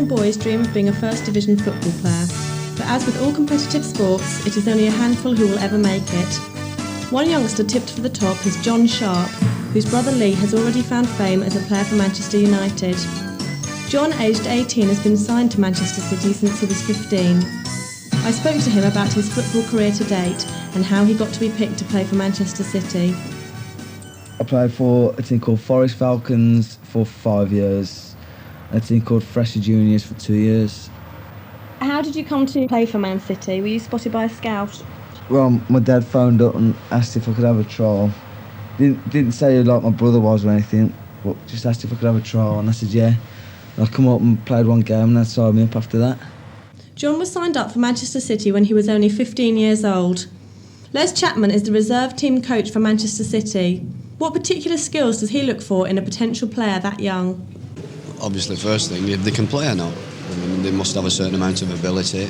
young boys dream of being a first division football player, but as with all competitive sports, it is only a handful who will ever make it. One youngster tipped for the top is John Sharpe, whose brother Lee has already found fame as a player for Manchester United. John, aged 18, has been signed to Manchester City since he was 15. I spoke to him about his football career to date and how he got to be picked to play for Manchester City. I played for a team called Forest Falcons for 5 years, and a team called Fresher Juniors for 2 years. How did you come to play for Man City? Were you spotted by a scout? Well, my dad phoned up and asked if I could have a trial. Didn't say like my brother was or anything, but just asked if I could have a trial, and I said yeah. And I come up and played one game and they signed me up after that. John was signed up for Manchester City when he was only 15 years old. Les Chapman is the reserve team coach for Manchester City. What particular skills does he look for in a potential player that young? Obviously, first thing, if they can play or not. I mean, they must have a certain amount of ability.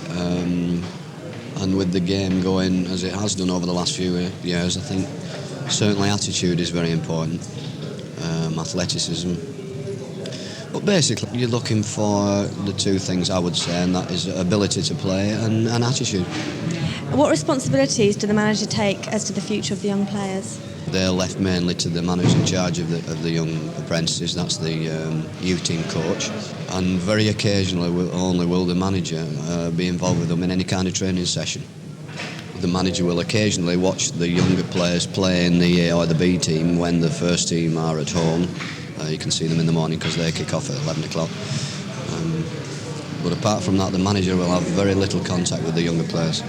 And with the game going as it has done over the last few years, I think certainly attitude is very important, athleticism. But basically, you're looking for the two things, I would say, and that is ability to play and attitude. What responsibilities do the manager take as to the future of the young players? They're left mainly to the manager in charge of the young apprentices, that's the U-team coach. And very occasionally only will the manager be involved with them in any kind of training session. The manager will occasionally watch the younger players play in the A or the B team when the first team are at home. You can see them in the morning because they kick off at 11 o'clock. But apart from that, the manager will have very little contact with the younger players.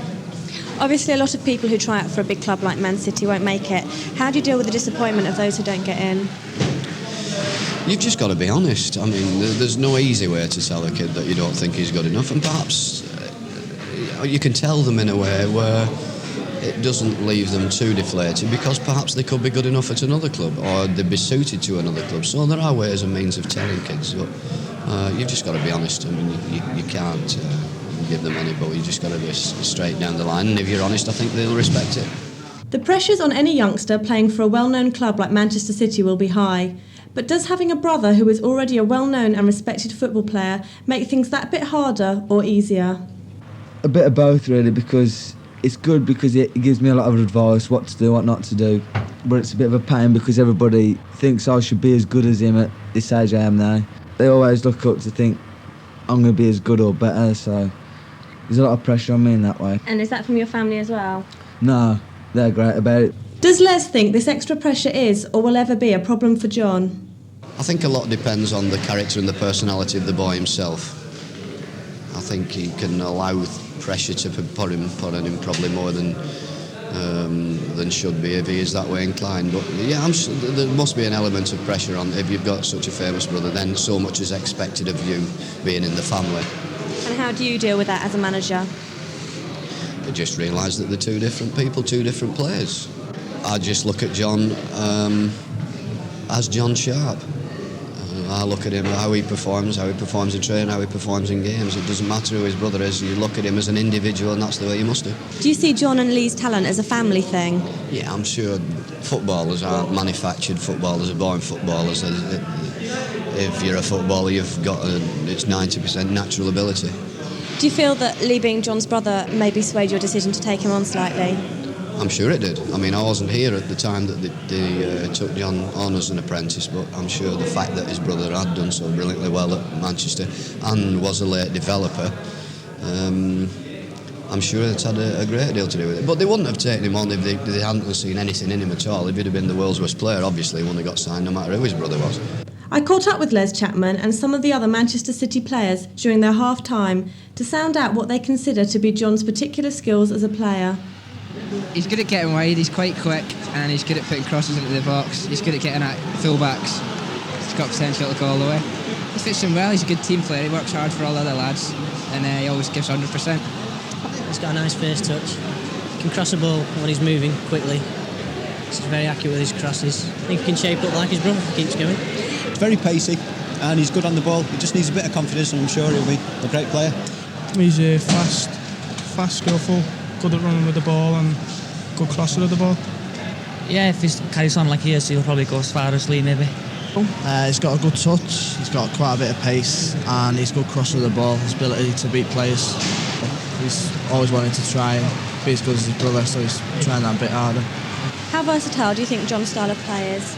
Obviously, a lot of people who try out for a big club like Man City won't make it. How do you deal with the disappointment of those who don't get in? You've just got to be honest. I mean, there's no easy way to tell a kid that you don't think he's good enough, and perhaps you can tell them in a way where it doesn't leave them too deflated, because perhaps they could be good enough at another club or they'd be suited to another club. So there are ways and means of telling kids, but you've just got to be honest. I mean, you can't give them any, but you just got to be straight down the line, and if you're honest, I think they'll respect it. The pressures on any youngster playing for a well-known club like Manchester City will be high, but does having a brother who is already a well-known and respected football player make things that bit harder or easier? A bit of both, really, because it's good because it gives me a lot of advice, what to do, what not to do, but it's a bit of a pain because everybody thinks I should be as good as him at this age I am now. They always look up to think I'm going to be as good or better, so there's a lot of pressure on me in that way. And is that from your family as well? No, they're great about it. Does Les think this extra pressure is or will ever be a problem for John? I think a lot depends on the character and the personality of the boy himself. I think he can allow pressure to put on him probably more than should be if he is that way inclined. But yeah, I'm sure there must be an element of pressure on if you've got such a famous brother. Then so much is expected of you being in the family. And how do you deal with that as a manager? I just realise that they're two different people, two different players. I just look at John as John Sharpe. I look at him, how he performs in training, how he performs in games. It doesn't matter who his brother is, you look at him as an individual, and that's the way you must do. Do you see John and Lee's talent as a family thing? Yeah, I'm sure footballers aren't manufactured footballers, are born footballers. If you're a footballer, you've got it's 90% natural ability. Do you feel that Lee being John's brother maybe swayed your decision to take him on slightly? I'm sure it did. I mean, I wasn't here at the time that they took John on as an apprentice, but I'm sure the fact that his brother had done so brilliantly well at Manchester and was a late developer, I'm sure it's had a great deal to do with it. But they wouldn't have taken him on if they hadn't seen anything in him at all. If he'd have been the world's worst player, obviously he wouldn't have got signed no matter who his brother was. I caught up with Les Chapman and some of the other Manchester City players during their half-time to sound out what they consider to be John's particular skills as a player. He's good at getting wide, he's quite quick, and he's good at putting crosses into the box. He's good at getting at full-backs. He's got potential to go all the way. He fits in well, he's a good team player, he works hard for all the other lads, and he always gives 100%. He's got a nice first touch. He can cross the ball when he's moving quickly. He's very accurate with his crosses. I think he can shape up like his brother if he keeps going. He's very pacey, and he's good on the ball. He just needs a bit of confidence, and I'm sure he'll be a great player. He's fast, skillful, good at running with the ball and good crosser of the ball. Yeah, if he carries on like he is, he'll probably go as far as Lee maybe. He's got a good touch, he's got quite a bit of pace, and he's good crosser of the ball, his ability to beat players. He's always wanted to try and be as good as his brother, so he's trying that a bit harder. How versatile do you think John's style of play is?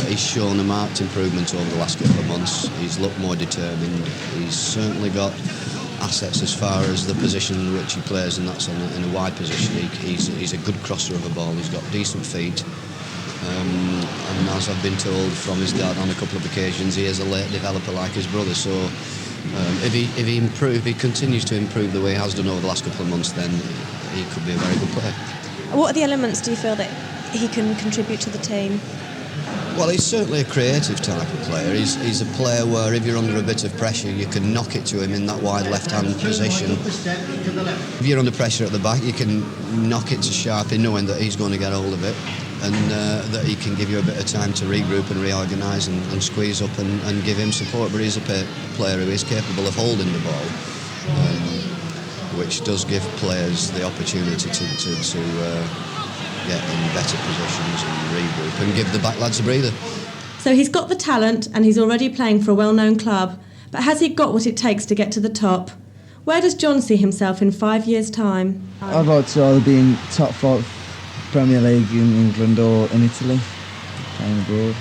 He's shown a marked improvement over the last couple of months. He's looked more determined. He's certainly got assets as far as the position in which he plays, and that's in a wide position. He's a good crosser of a ball. He's got decent feet. And as I've been told from his dad on a couple of occasions, he is a late developer like his brother. So if he continues to improve the way he has done over the last couple of months, then he could be a very good player. What are the elements do you feel that he can contribute to the team? Well, he's certainly a creative type of player. He's a player where if you're under a bit of pressure, you can knock it to him in that wide left-hand position. If you're under pressure at the back, you can knock it to Sharpe, knowing that he's going to get hold of it, and that he can give you a bit of time to regroup and reorganise and squeeze up and give him support. But he's a player who is capable of holding the ball, which does give players the opportunity to get in better positions and regroup and give the back lads a breather. So he's got the talent and he's already playing for a well-known club, but has he got what it takes to get to the top? Where does John see himself in 5 years' time? I'd like to either be in top 5 Premier League in England or in Italy, playing abroad.